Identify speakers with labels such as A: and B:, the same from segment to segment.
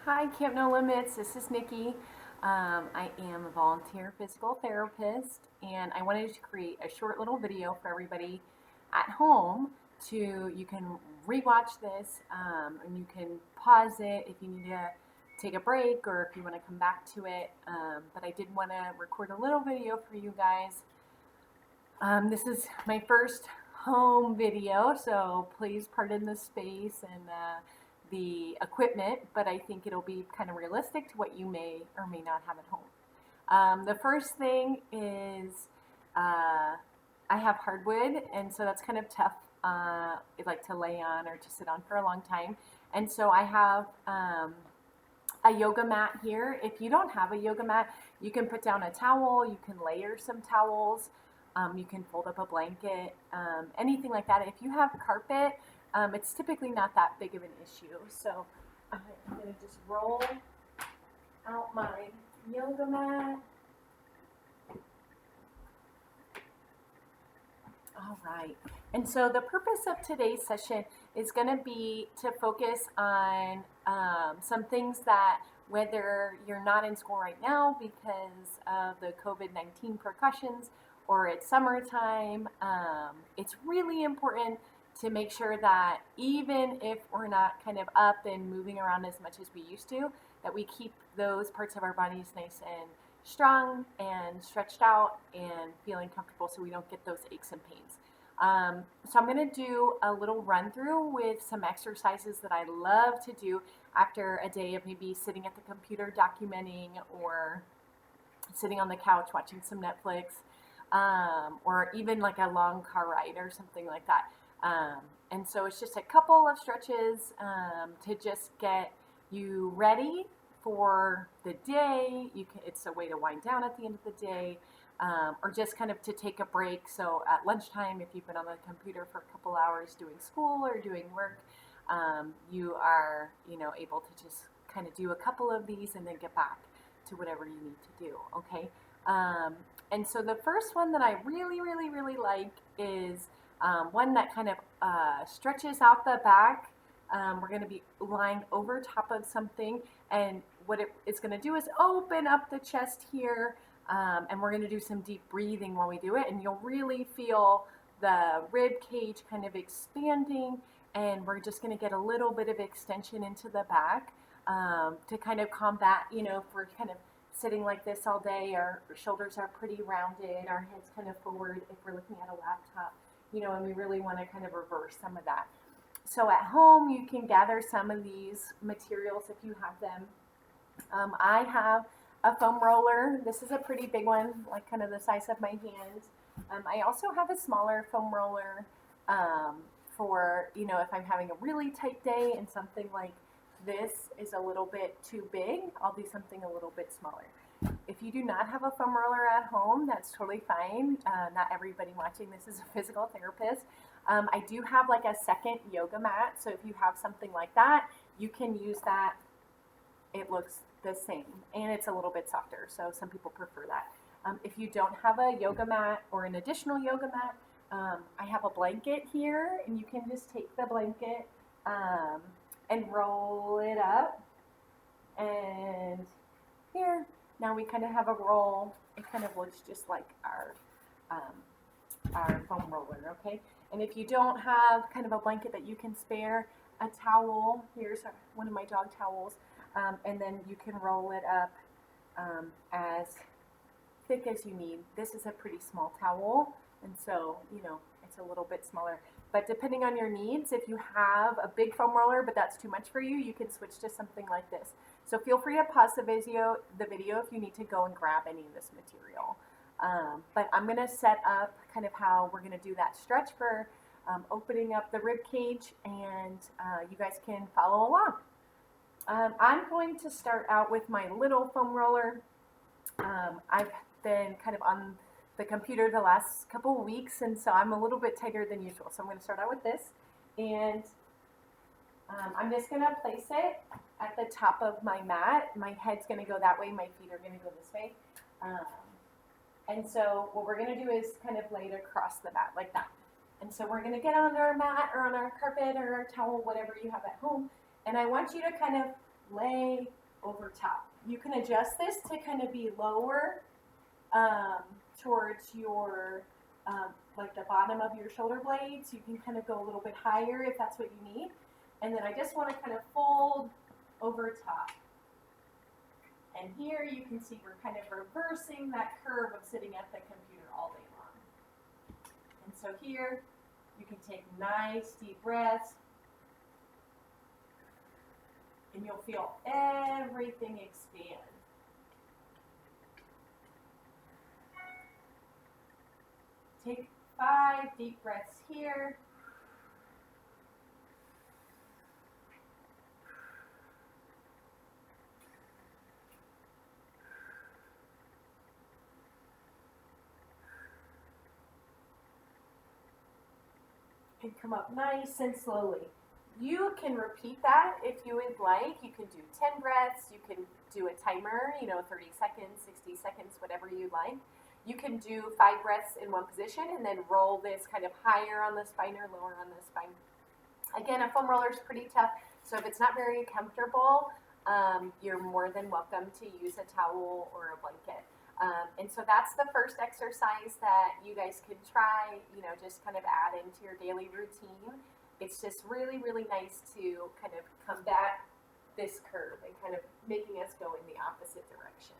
A: Hi, Camp No Limits. This is Nikki. I am a volunteer physical therapist, and I wanted to create a short little video for everybody at home you can rewatch this, and you can pause it if you need to take a break or if you want to come back to it. But I did want to record a little video for you guys. This is my first home video, so please pardon the space and the equipment, but I think it'll be kind of realistic to what you may or may not have at home. The first thing is I have hardwood, and so that's kind of tough, like to lay on or to sit on for a long time. And so I have a yoga mat here. If you don't have a yoga mat, you can put down a towel, you can layer some towels, you can fold up a blanket, anything like that. If you have carpet, it's typically not that big of an issue. So I'm going to just roll out my yoga mat. All right. And so the purpose of today's session is going to be to focus on some things that, whether you're not in school right now because of the COVID-19 precautions or it's summertime, it's really important to make sure that even if we're not kind of up and moving around as much as we used to, that we keep those parts of our bodies nice and strong and stretched out and feeling comfortable so we don't get those aches and pains. So I'm going to do a little run through with some exercises that I love to do after a day of maybe sitting at the computer documenting or sitting on the couch watching some Netflix, or even like a long car ride or something like that. And so it's just a couple of stretches to just get you ready for the day. It's a way to wind down at the end of the day, or just kind of to take a break. So at lunchtime, if you've been on the computer for a couple hours doing school or doing work, you are, able to just kind of do a couple of these and then get back to whatever you need to do. Okay. And so the first one that I really, really, really like is one that kind of stretches out the back. We're going to be lying over top of something, and what it's going to do is open up the chest here, and we're going to do some deep breathing while we do it, and you'll really feel the rib cage kind of expanding, and we're just going to get a little bit of extension into the back to kind of combat, if we're kind of sitting like this all day, our shoulders are pretty rounded, our head's kind of forward if we're looking at a laptop, and we really want to kind of reverse some of that. So at home, you can gather some of these materials if you have them. I have a foam roller. This is a pretty big one, like kind of the size of my hand. I also have a smaller foam roller for, if I'm having a really tight day and something like this is a little bit too big, I'll do something a little bit smaller. If you do not have a foam roller at home, that's totally fine. Not everybody watching this is a physical therapist. I do have like a second yoga mat, so if you have something like that, you can use that. It looks the same, and it's a little bit softer, so some people prefer that. If you don't have a yoga mat or an additional yoga mat, I have a blanket here, and you can just take the blanket and roll it up, and here, now we kind of have a roll. It kind of looks just like our foam roller, okay? And if you don't have kind of a blanket that you can spare, a towel, here's one of my dog towels, and then you can roll it up as thick as you need. This is a pretty small towel, and so, it's a little bit smaller. But depending on your needs, if you have a big foam roller, but that's too much for you, you can switch to something like this. So feel free to pause the video if you need to go and grab any of this material. But I'm going to set up kind of how we're going to do that stretch for opening up the rib cage, and you guys can follow along. I'm going to start out with my little foam roller. I've been kind of on the computer the last couple of weeks, and so I'm a little bit tighter than usual. So I'm going to start out with this, and I'm just going to place it at the top of my mat. My head's going to go that way, my feet are going to go this way. And so what we're going to do is kind of lay it across the mat like that. And so we're going to get on our mat or on our carpet or our towel, whatever you have at home, and I want you to kind of lay over top. You can adjust this to kind of be lower towards your, like the bottom of your shoulder blades. You can kind of go a little bit higher if that's what you need. And then I just want to kind of fold over top. And here you can see we're kind of reversing that curve of sitting at the computer all day long. And so here you can take nice deep breaths, and you'll feel everything expand. Take 5 deep breaths here. And come up nice and slowly. You can repeat that if you would like. You can do 10 breaths. You can do a timer, 30 seconds, 60 seconds, whatever you like. You can do 5 breaths in one position and then roll this kind of higher on the spine or lower on the spine. Again, a foam roller is pretty tough, so if it's not very comfortable, you're more than welcome to use a towel or a blanket. And so that's the first exercise that you guys can try, just kind of add into your daily routine. It's just really, really nice to kind of combat this curve and kind of making us go in the opposite direction.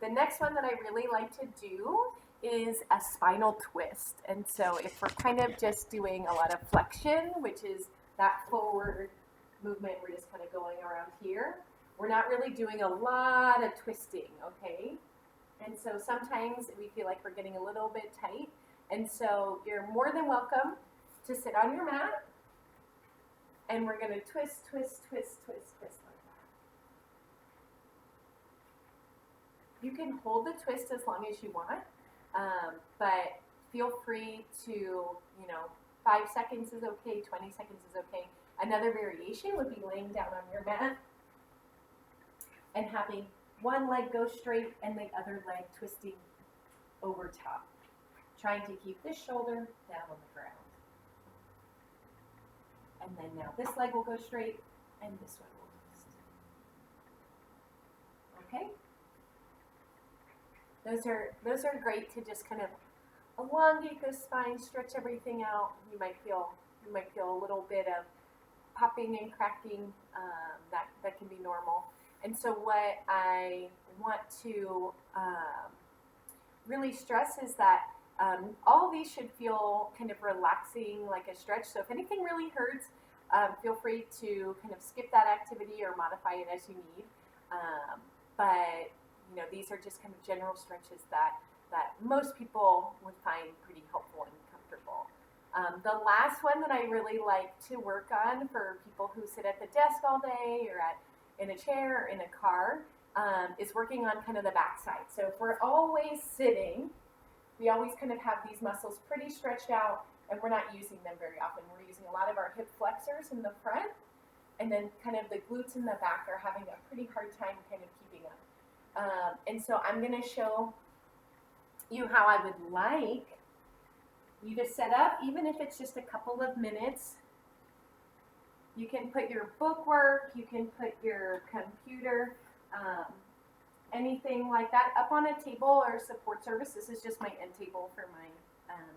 A: The next one that I really like to do is a spinal twist. And so if we're kind of just doing a lot of flexion, which is that forward movement, we're just kind of going around here. We're not really doing a lot of twisting, okay? And so sometimes we feel like we're getting a little bit tight. And so you're more than welcome to sit on your mat. And we're going to twist, twist, twist, twist, twist like that. You can hold the twist as long as you want, but feel free to, 5 seconds is okay, 20 seconds is okay. Another variation would be laying down on your mat and having one leg go straight and the other leg twisting over top, trying to keep this shoulder down on the ground. And then now this leg will go straight and this one will twist. Okay? Those are great to just kind of elongate the spine, stretch everything out. You might feel a little bit of popping and cracking. That can be normal. And so what I want to really stress is that all of these should feel kind of relaxing, like a stretch. So if anything really hurts, feel free to kind of skip that activity or modify it as you need. But these are just kind of general stretches that most people would find pretty helpful and comfortable. The last one that I really like to work on for people who sit at the desk all day or in a chair or in a car is working on kind of the back side. So if we're always sitting, we always kind of have these muscles pretty stretched out and we're not using them very often. We're using a lot of our hip flexors in the front, and then kind of the glutes in the back are having a pretty hard time kind of keeping up. And so I'm going to show you how I would like you to set up, even if it's just a couple of minutes. You can put your bookwork, you can put your computer, anything like that up on a table or support surface. This is just my end table for my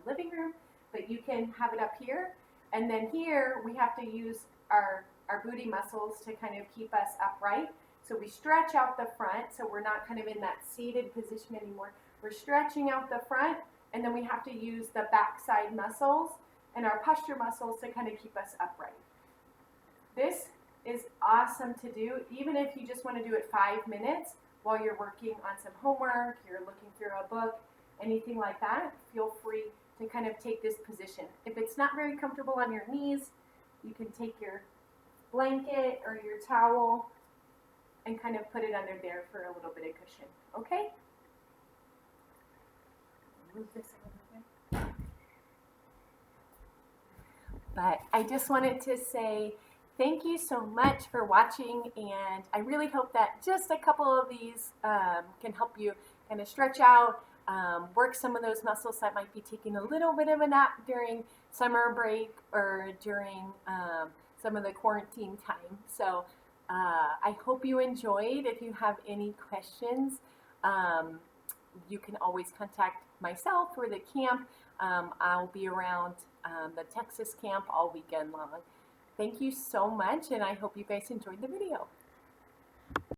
A: living room, but you can have it up here. And then here we have to use our booty muscles to kind of keep us upright. So we stretch out the front, so we're not kind of in that seated position anymore. We're stretching out the front, and then we have to use the backside muscles and our posture muscles to kind of keep us upright. This is awesome to do, even if you just want to do it 5 minutes while you're working on some homework, you're looking through a book, anything like that. Feel free to kind of take this position. If it's not very comfortable on your knees, you can take your blanket or your towel and kind of put it under there for a little bit of cushion, okay? Move this a little bit. But I just wanted to say thank you so much for watching, and I really hope that just a couple of these can help you kind of stretch out, work some of those muscles that might be taking a little bit of a nap during summer break or during some of the quarantine time. So I hope you enjoyed. If you have any questions, um, you can always contact myself or the camp. I'll be around the Texas camp all weekend long. Thank you so much, and I hope you guys enjoyed the video.